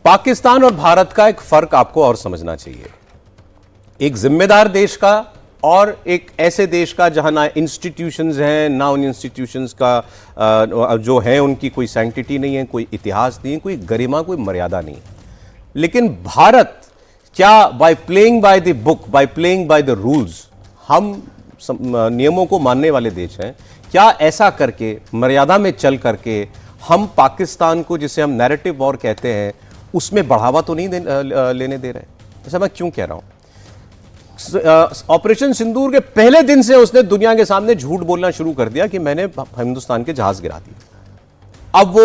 पाकिस्तान और भारत का एक फर्क आपको और समझना चाहिए। एक जिम्मेदार देश का और एक ऐसे देश का जहां ना इंस्टीट्यूशंस हैं, ना उन इंस्टीट्यूशंस का जो है उनकी कोई सैंक्टिटी नहीं है, कोई इतिहास नहीं है, कोई गरिमा, कोई मर्यादा नहीं है। लेकिन भारत क्या by playing by the book, by playing by the rules, हम नियमों को मानने वाले देश हैं, क्या ऐसा करके मर्यादा में चल करके हम पाकिस्तान को, जिसे हम नैरेटिव वॉर कहते हैं, उसमें बढ़ावा तो नहीं लेने दे रहे? ऐसा मैं क्यों कह रहा हूं? ऑपरेशन सिंदूर के पहले दिन से उसने दुनिया के सामने झूठ बोलना शुरू कर दिया कि मैंने हिंदुस्तान के जहाज गिरा दिए। अब वो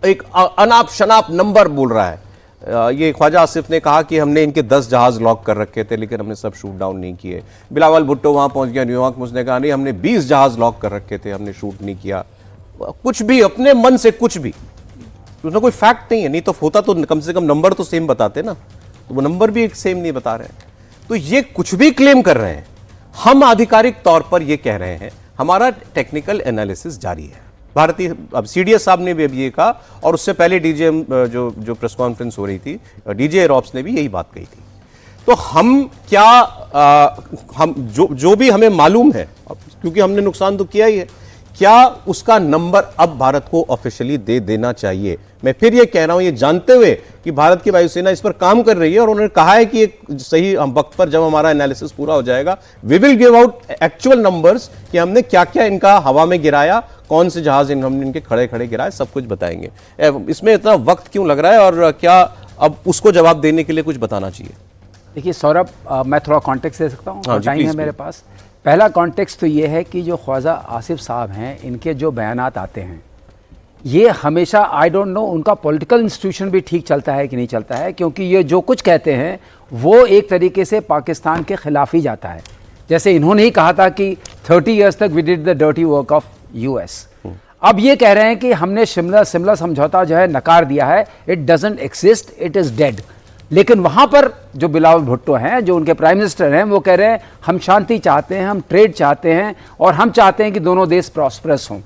एक अनाप शनाप नंबर बोल रहा है। ये ख्वाजा आसिफ ने कहा कि हमने इनके 10 जहाज लॉक कर रखे थे लेकिन हमने सब शूट डाउन नहीं किए। बिलावल भुट्टो वहां पहुंच गया न्यूयॉर्क में, उसने कहा नहीं हमने 20 जहाज लॉक कर रखे थे, हमने शूट नहीं किया। कुछ भी, अपने मन से कुछ भी, उसमें कोई फैक्ट नहीं है। नहीं तो होता तो कम से कम नंबर तो सेम बताते ना, तो वो नंबर भी एक सेम नहीं बता रहे हैं। तो ये कुछ भी क्लेम कर रहे हैं। हम आधिकारिक तौर पर ये कह रहे हैं, हमारा टेक्निकल एनालिसिस जारी है। भारतीय, अब सीडीएस साहब ने भी अभी ये कहा, और उससे पहले डीजीएम जो प्रेस कॉन्फ्रेंस हो रही थी, डीजी एयरऑप्स ने भी यही बात कही थी। तो हम क्या हम जो भी हमें मालूम है, क्योंकि हमने नुकसान तो किया ही है, क्या उसका नंबर अब भारत को ऑफिशियली दे देना चाहिए? मैं फिर ये कह रहा हूं, ये जानते हुए कि भारत की वायुसेना इस पर काम कर रही है और उन्होंने कहा है कि एक सही वक्त पर जब हमारा एनालिसिस पूरा हो जाएगा, we will give out actual numbers कि हमने क्या क्या इनका हवा में गिराया, कौन से जहाज हमने इनके खड़े खड़े गिराए, सब कुछ बताएंगे। इसमें इतना वक्त क्यों लग रहा है और क्या अब उसको जवाब देने के लिए कुछ बताना चाहिए? देखिए सौरभ, मैं थोड़ा कॉन्टेक्स्ट दे सकता हूँ, टाइम है मेरे पास। पहला कॉन्टेक्स्ट तो ये है कि जो ख्वाजा आसिफ साहब हैं, इनके जो बयानात आते हैं, ये हमेशा, आई डोंट नो उनका पॉलिटिकल इंस्टीट्यूशन भी ठीक चलता है कि नहीं चलता है, क्योंकि ये जो कुछ कहते हैं वो एक तरीके से पाकिस्तान के खिलाफ ही जाता है। जैसे इन्होंने ही कहा था कि 30 ईयर्स तक we did the dirty work of US. अब ये कह रहे हैं कि हमने शिमला समझौता जो है नकार दिया है, it doesn't exist, it is dead. लेकिन वहाँ पर जो बिलावल भुट्टो हैं, जो उनके प्राइम मिनिस्टर हैं, वो कह रहे हैं हम शांति चाहते हैं, हम ट्रेड चाहते हैं और हम चाहते हैं कि दोनों देश प्रॉस्परस हों।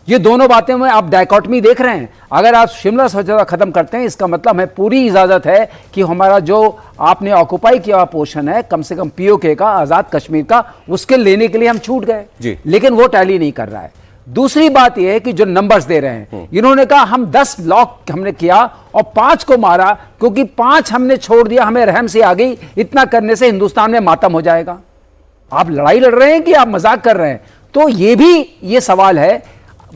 ये दोनों बातें में आप डायकॉटमी देख रहे हैं। अगर आप शिमला समझौता खत्म करते हैं, इसका मतलब हमें पूरी इजाज़त है कि हमारा जो आपने ऑक्युपाई किया हुआ पोर्शन है, कम से कम पीओके का, आज़ाद कश्मीर का, उसके लेने के लिए हम छूट गए, लेकिन वो टैली नहीं कर रहा है। दूसरी बात यह है कि जो नंबर्स दे रहे हैं, इन्होंने कहा हम 10 लॉक हमने किया और 5 को मारा, क्योंकि 5 हमने छोड़ दिया, हमें रहम से आ गई, इतना करने से हिंदुस्तान में मातम हो जाएगा। आप लड़ाई लड़ रहे हैं कि आप मजाक कर रहे हैं? तो ये भी ये सवाल है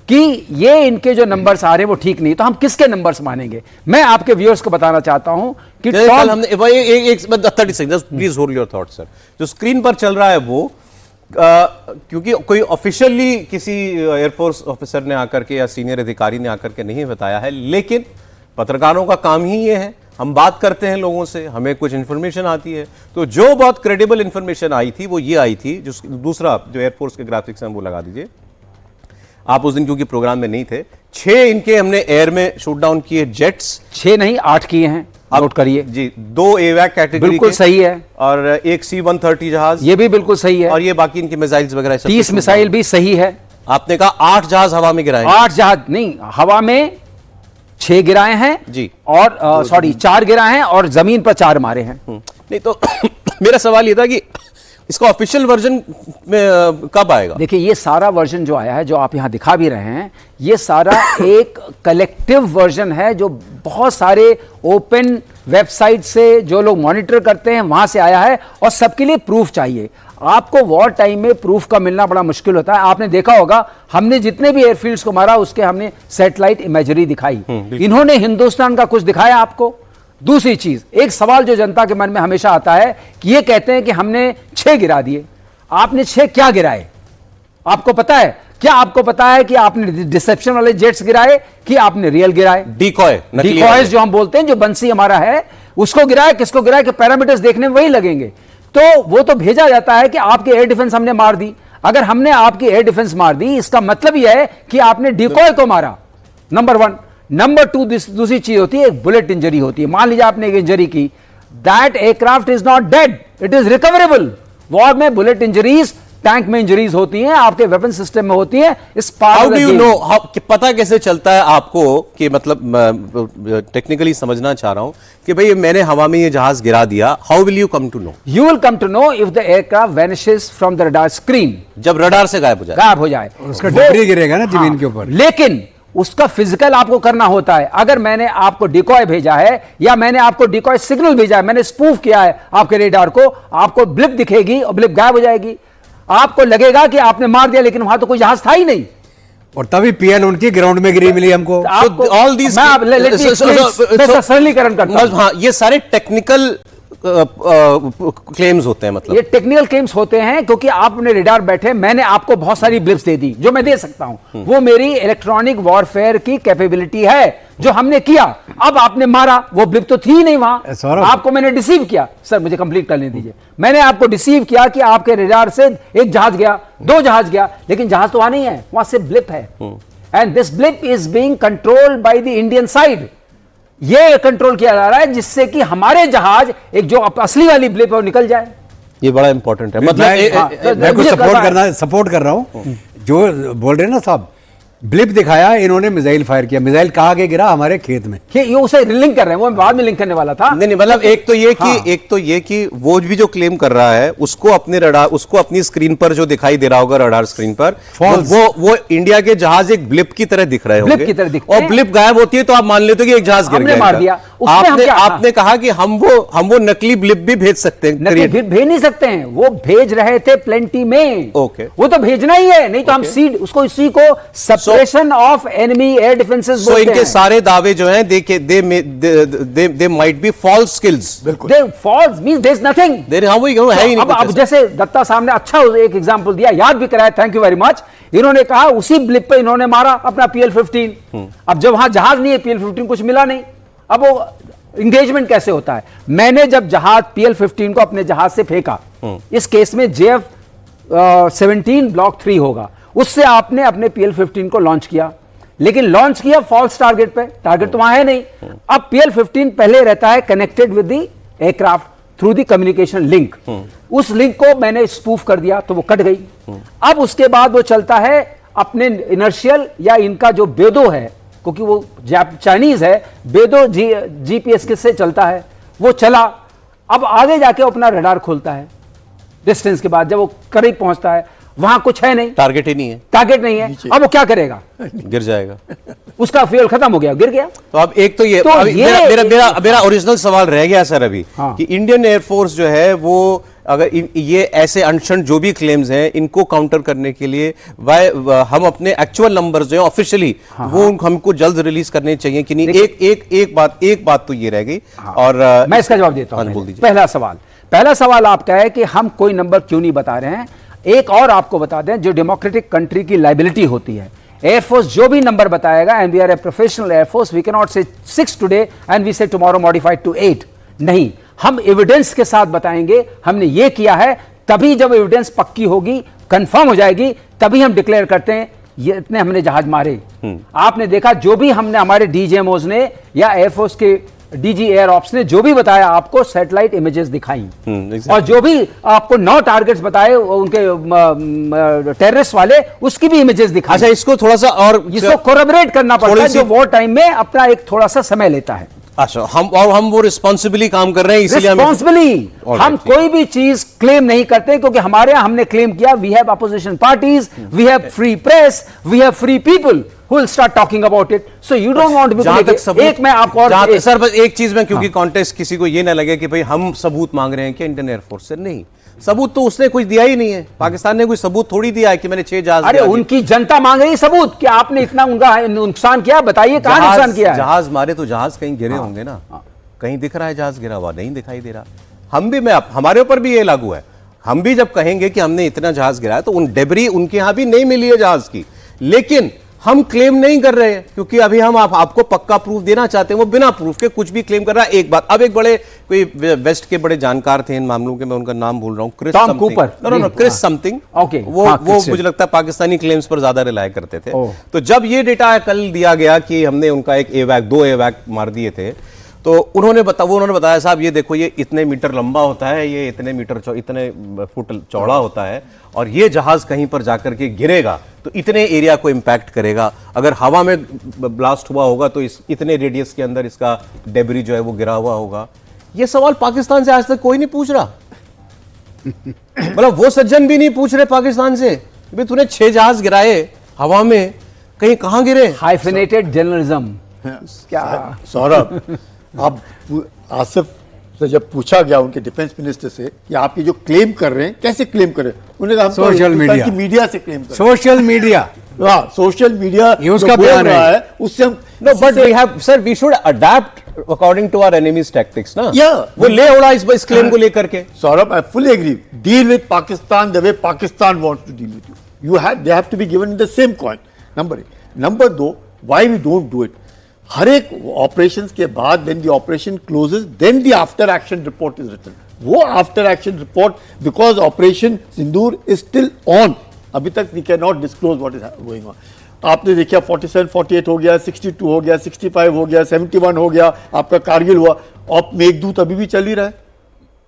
कि ये इनके जो नंबर्स आ रहे हैं वो ठीक नहीं, तो हम किसके नंबर्स मानेंगे? मैं आपके व्यूअर्स को बताना चाहता हूं कि कल हमने 30 second please hold your thought sir. जो स्क्रीन पर चल रहा है वो क्योंकि कोई ऑफिशियली किसी एयरफोर्स ऑफिसर ने आकर के या सीनियर अधिकारी ने आकर के नहीं बताया है, लेकिन पत्रकारों का काम ही ये है, हम बात करते हैं लोगों से, हमें कुछ इंफॉर्मेशन आती है। तो जो बहुत क्रेडिबल इंफॉर्मेशन आई थी वो ये आई थी, जो दूसरा जो एयरफोर्स के ग्राफिक्स हैं वो लगा दीजिए आप। उस दिन क्योंकि प्रोग्राम में नहीं थे, 6 इनके हमने एयर में शूट डाउन किए जेट्स, 6 नहीं 8 किए हैं, नोट करिए जी। 2 एवैक कैटेगरी बिल्कुल सही है, और एक C-130 जहाज, ये भी बिल्कुल सही है, और ये बाकी इनकी मिसाइल्स वगैरह 30 मिसाइल भी सही है। आपने कहा 8 जहाज हवा में गिराए? 8 जहाज नहीं, हवा में 6 गिराए हैं जी, और सॉरी 4 गिराए हैं और जमीन पर 4 मारे हैं। नहीं तो मेरा सवाल ये था कि इसका ऑफिशियल वर्जन में कब आएगा? देखिए ये सारा वर्जन जो आया है, जो आप यहां दिखा भी रहे हैं, ये सारा एक कलेक्टिव वर्जन है जो बहुत सारे ओपन वेबसाइट से जो लोग मॉनिटर करते हैं वहां से आया है, और सबके लिए प्रूफ चाहिए। आपको वॉर टाइम में प्रूफ का मिलना बड़ा मुश्किल होता है। आपने देखा होगा हमने जितने भी एयरफील्ड्स को मारा उसके हमने सैटेलाइट इमेजरी दिखाई, इन्होंने हिंदुस्तान का कुछ दिखाया आपको? दूसरी चीज, एक सवाल जो जनता के मन में हमेशा आता है कि ये कहते हैं कि हमने 6 गिरा दिए। आपने 6 क्या गिराए? आपको पता है क्या? आपको पता है कि आपने डिसेप्शन वाले जेट्स गिराए कि आपने रियल गिराए? डिकॉयज जो हम बोलते हैं, जो बंसी हमारा है, उसको गिराए, किसको गिराए? कि पैरामीटर्स देखने में वही लगेंगे। तो वो तो भेजा जाता है कि आपके एयर डिफेंस हमने मार दी। अगर हमने आपकी एयर डिफेंस मार दी, इसका मतलब यह है कि आपने डिकॉय को मारा, नंबर 1। नंबर 2, दूसरी चीज होती है, एक बुलेट इंजरी होती है। मान लीजिए आपने एक इंजरी की, that aircraft is not dead, it is recoverable. War में बुलेट इंजरीज टैंक में इंजरीज होती हैं, आपके वेपन सिस्टम में होती हैं। इस हाउ डू यू नो, पता कैसे चलता है आपको कि मतलब टेक्निकली समझना चाह रहा हूं कि भाई मैंने हवा में ये जहाज गिरा दिया, how will you come to know? You will come to know if the aircraft vanishes from the radar screen, जब रडार से गायब हो जाए उसका डिब्री गिरेगा ना जमीन के ऊपर। लेकिन उसका फिजिकल आपको करना होता है। अगर मैंने आपको डिकॉय भेजा है या मैंने आपको डिकॉय सिग्नल भेजा है, मैंने स्पूफ किया है आपके रेडार को, आपको ब्लिप दिखेगी और ब्लिप गायब हो जाएगी। आपको लगेगा कि आपने मार दिया, लेकिन वहां तो कोई जहाज था ही नहीं, और तभी पीएल उनकी ग्राउंड में गिरी मिली हमको। ऑल दीज सरलीकरण करता हूं। हाँ, ये सारे टेक्निकल क्लेम्स होते हैं, मतलब ये टेक्निकल क्लेम्स होते हैं क्योंकि आपने रेडार बैठे, मैंने आपको बहुत सारी ब्लिप्स दे दी जो मैं दे सकता हूं, वो मेरी इलेक्ट्रॉनिक वॉरफेयर की कैपेबिलिटी है जो हमने किया। अब आपने मारा, वो ब्लिप तो थी ही नहीं वहां, आपको मैंने डिसीव किया। सर मुझे कंप्लीट करने दीजिए। मैंने आपको डिसीव किया कि आपके रेडार से एक जहाज गया, दो जहाज गया, लेकिन जहाज तो वहां नहीं है, वहां से ब्लिप है। And this blip is being controlled by the Indian side. ये कंट्रोल किया जा रहा है जिससे कि हमारे जहाज एक जो असली वाली ब्लिप है वो निकल जाए। ये बड़ा इंपॉर्टेंट है। मतलब मैं कुछ सपोर्ट कर रहा हूं जो बोल रहे हैं ना साहब, ब्लिप दिखाया, इन्होंने मिसाइल फायर किया। मिसाइल कहाँ के गिरा? हमारे खेत में। ये उसे लिंक कर रहे हैं, वो बाद में लिंक करने वाला था। नहीं, मतलब एक तो ये कि वो भी जो क्लेम कर रहा है उसको अपने रडार, उसको अपनी स्क्रीन पर जो दिखाई दे रहा होगा रडार स्क्रीन पर, वो इंडिया के जहाज एक ब्लिप की तरह दिख रहे होंगे, ब्लिप की तरह दिखते और हैं। ब्लिप गायब होती है तो आप मान लेते हो कि एक जहाज गिर गया, मार दिया। आपने कहा कि हम वो नकली ब्लिप भी भेज सकते हैं। भेज नहीं सकते हैं, वो भेज रहे थे प्लेंटी में। ओके, वो तो भेजना ही है, नहीं तो हम सीड उसको, इसी को suppression of enemy air defences बोलते हैं। इनके सारे दावे जो हैं they might be false skills. They false means there is nothing there. हां, वही है ही नहीं। अब जैसे दत्ता साहब ने अच्छा एक एग्जांपल दिया, याद भी कराया, थैंक यू वेरी मच। इन्होंने कहा उसी ब्लिप पे इन्होंने मारा अपना PL-15। अब जब वहां जहाज नहीं है, PL-15 कुछ मिला नहीं, अब वो इंगेजमेंट कैसे होता है? मैंने जब जहाज PL-15 को अपने जहाज से फेंका, इस केस में JF-17 ब्लॉक 3 होगा, उससे आपने अपने PL-15 को लॉन्च किया, लेकिन लॉन्च किया फॉल्स टारगेट पे, टारगेट तो वहां है नहीं। अब PL-15 पहले रहता है connected with the aircraft through the communication link. उस लिंक को मैंने स्पूफ कर दिया तो वो कट गई। अब उसके बाद वो चलता है अपने इनर्शियल या इनका जो बेदो है, क्योंकि वो चाइनीज है, बेदो जीपीएस से चलता है, वो चला। अब आगे जाके अपना रडार खोलता है डिस्टेंस के बाद, जब वो करीब पहुंचता है वहां कुछ है नहीं, टारगेट ही नहीं है, टारगेट नहीं है। अब वो क्या करेगा? गिर जाएगा, उसका फ्यूल खत्म हो गया, गिर गया। तो अब एक तो ये मेरा ओरिजिनल सवाल रह गया सर अभी, कि इंडियन एयरफोर्स जो है वो अगर ये ऐसे अनशन जो भी क्लेम्स हैं इनको काउंटर करने के लिए हम अपने एक्चुअल नंबर्स जो है ऑफिशियली वो हमको जल्द रिलीज करने चाहिए कि नहीं? एक बात तो ये रह गई, और मैं इसका जवाब देता हूं। बोल दीजिए। पहला सवाल आपका है कि हम कोई नंबर क्यों नहीं बता रहे हैं। एक और आपको बता दें, जो डेमोक्रेटिक कंट्री की लाइबिलिटी होती है, एयरफोर्स जो भी नंबर बताएगा, and we are a professional air force, we can not say 6 today and we say tomorrow modified to 8। नहीं, हम एविडेंस के साथ बताएंगे हमने ये किया है, तभी जब एविडेंस पक्की होगी, कंफर्म हो जाएगी, तभी हम डिक्लेयर करते हैं ये इतने हमने जहाज मारे। आपने देखा जो भी हमने हमारे डीजीएमओज ने या एयरफोर्स के डीजी एयर ऑप्स ने जो भी बताया, आपको सैटेलाइट इमेजेस दिखाई, और जो भी आपको 9 टारगेट्स बताए उनके टेररिस्ट वाले, उसकी भी इमेजेस दिखाई। अच्छा, इसको थोड़ा सा और इसको कोरबरेट करना पड़ता है, जो वॉर टाइम में अपना एक थोड़ा सा समय लेता है। अच्छा, हम वो रिस्पॉन्सिबली काम कर रहे हैं, इसलिए रिस्पॉन्सिबली हम कोई भी चीज क्लेम नहीं करते, क्योंकि हमारे यहां हमने क्लेम किया, we have opposition parties, we have free press, we have free people who will start talking about it. So you don't want to be एक मैं आपको और सर बस एक चीज में, क्योंकि कॉन्टेक्स्ट किसी को ये ना लगे कि भाई हम सबूत मांग रहे हैं कि इंडियन एयरफोर्स से, नहीं, सबूत तो उसने कुछ दिया ही नहीं है। पाकिस्तान ने कोई सबूत थोड़ी दिया है कि मैंने 6 जहाज। अरे उनकी जनता मांग रही सबूत कि आपने इतना उनका नुकसान किया, बताइए कहां नुकसान किया है? जहाज मारे तो जहाज कहीं गिरे होंगे ना, कहीं दिख रहा है जहाज गिरा हुआ? नहीं दिखाई दे रहा। हम भी, हमारे ऊपर भी ये लागू है, हम भी जब कहेंगे कि हमने इतना जहाज गिराया तो उन डेबरी उनके यहां भी नहीं मिली है जहाज की, लेकिन हम क्लेम नहीं कर रहे हैं क्योंकि अभी हम आपको पक्का प्रूफ देना चाहते हैं। वो बिना प्रूफ के कुछ भी क्लेम कर रहा है। एक बात, अब एक बड़े कोई वेस्ट के बड़े जानकार थे इन मामलों के, मैं उनका नाम भूल रहा हूं, क्रिस समथिंग, वो मुझे लगता है पाकिस्तानी क्लेम्स पर ज्यादा रिलाय करते थे। तो जब ये डेटा कल दिया गया कि हमने उनका एक एवैक, 2 एवैक मार दिए थे, तो उन्होंने बताया साहब ये देखो ये इतने मीटर लंबा होता है, ये इतने फुट चौड़ा होता है, और ये जहाज कहीं पर जाकर के गिरेगा तो इतने एरिया को इम्पैक्ट करेगा, अगर हवा में ब्लास्ट हुआ होगा तो इतने रेडियस के अंदर इसका डेब्री जो है वो गिरा हुआ होगा। ये सवाल पाकिस्तान से आज तक कोई नहीं पूछ रहा। मतलब वो सज्जन भी नहीं पूछ रहे पाकिस्तान से भाई तूने 6 जहाज गिराए हवा में, कहीं कहां गिरे। Hyphenated journalism. क्या सौरभ, आप आसिफ से जब पूछा गया उनके डिफेंस मिनिस्टर से कि आप ये जो क्लेम कर रहे हैं कैसे क्लेम कर रहे हैं, उन्होंने कहा हम तो सोशल हिंदुस्तान मीडिया की मीडिया से क्लेम कर रहे सोशल मीडिया हैं। हाँ, सोशल मीडिया ये उसका जो बोल बयान रहा है। है उससे हम No, but we have, sir, we should adapt according to our enemy's tactics, ना? Yeah. वो ले उड़ा इस क्लेम को लेकर के। Saurabh, I fully agree. Deal with Pakistan the way Pakistan wants to deal with you. They have to be given in the same coin. Number 1. Number 2, why we don't do it? हर एक operation के बाद when the operation closes, then the after action report is written. वो after action report, because operation Sindoor is still on. अभी तक we cannot disclose what is going on. आपने देखा 47, 48 हो गया, 62 हो गया, 65 हो गया, 71 हो गया, आपका कारगिल हुआ, ऑप मेघदूत अभी भी चल ही रहा है,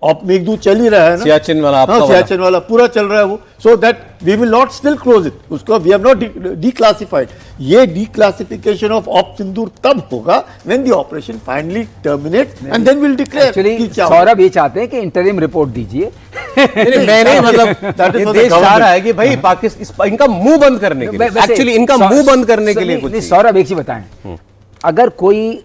ऑप मेघदूत चल ही रहा है ना, सियाचिन वाला आपका हाँ, सियाचिन वाला पूरा चल रहा है वो, so that we will not still close it, उसको वी हैव नॉट डिक्लासिफाइड। ये डिक्लासिफिकेशन ऑफ ऑप सिंदूर तब होगा when the operation finally terminates and then will declare. Actually Saurabh ये चाहते हैं कि इंटरिम रिपोर्ट दीजिए। मैं नहीं, मतलब ये देश चाह रहा है कि भाई पाकिस्तान इनका मुंह बंद करने के लिए, एक्चुअली इनका मुंह बंद करने के लिए कुछ। सौरभ एक चीज बताएं, अगर कोई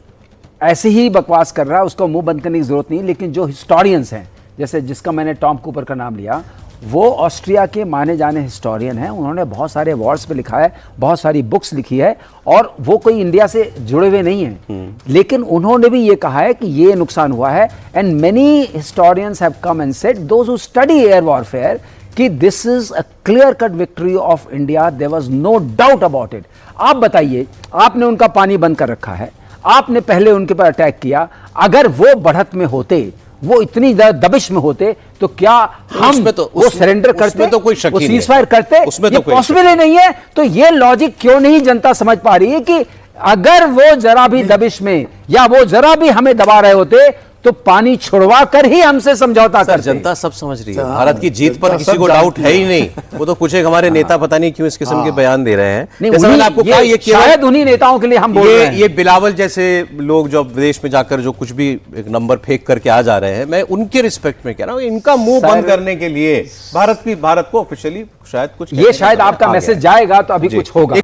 ऐसे ही बकवास कर रहा है उसको मुंह बंद करने की जरूरत नहीं, लेकिन जो हिस्टोरियंस हैं, जैसे जिसका मैंने टॉम कूपर का नाम लिया, वो ऑस्ट्रिया के माने जाने हिस्टोरियन हैं, उन्होंने बहुत सारे अवार्ड्स पे लिखा है, बहुत सारी बुक्स लिखी है, और वो कोई इंडिया से जुड़े हुए नहीं हैं, लेकिन उन्होंने भी ये कहा है कि ये नुकसान हुआ है। And many historians have come and said, those who study air warfare, कि this is a clear cut victory of India, there was no doubt about it. आप बताइए, आपने उनका पानी बंद कर रखा है, आपने पहले उनके पर अटैक किया, अगर वो बढ़त में होते, वो इतनी दबिश में होते, तो क्या हम वो सरेंडर करते, उसमें तो कोई शक वो ही नहीं है। सीजफायर करते? उसमें ये तो कोई पॉसिबल ही नहीं है। तो ये लॉजिक क्यों नहीं जनता समझ पा रही है कि अगर वो जरा भी दबिश में या वो जरा भी हमें दबा रहे होते तो पानी छुड़वा कर ही हमसे समझौता करते। जनता सब समझ रही है, भारत की जीत पर किसी को डाउट है ही नहीं। वो तो कुछ एक हमारे नेता पता नहीं क्यों इस किस्म के बयान दे रहे हैं। जैसे मैंने आपको कहा, ये शायद उन्हीं नेताओं के लिए हम बोल रहे हैं। ये बिलावल जैसे लोग जो विदेश में जाकर जो कुछ भी एक नंबर फेंक करके आ जा रहे हैं, मैं उनके रिस्पेक्ट में कह रहा हूँ, इनका मुंह बंद करने के लिए भारत को ऑफिशियली शायद कुछ, ये शायद आपका मैसेज जाएगा तो अभी कुछ होगा।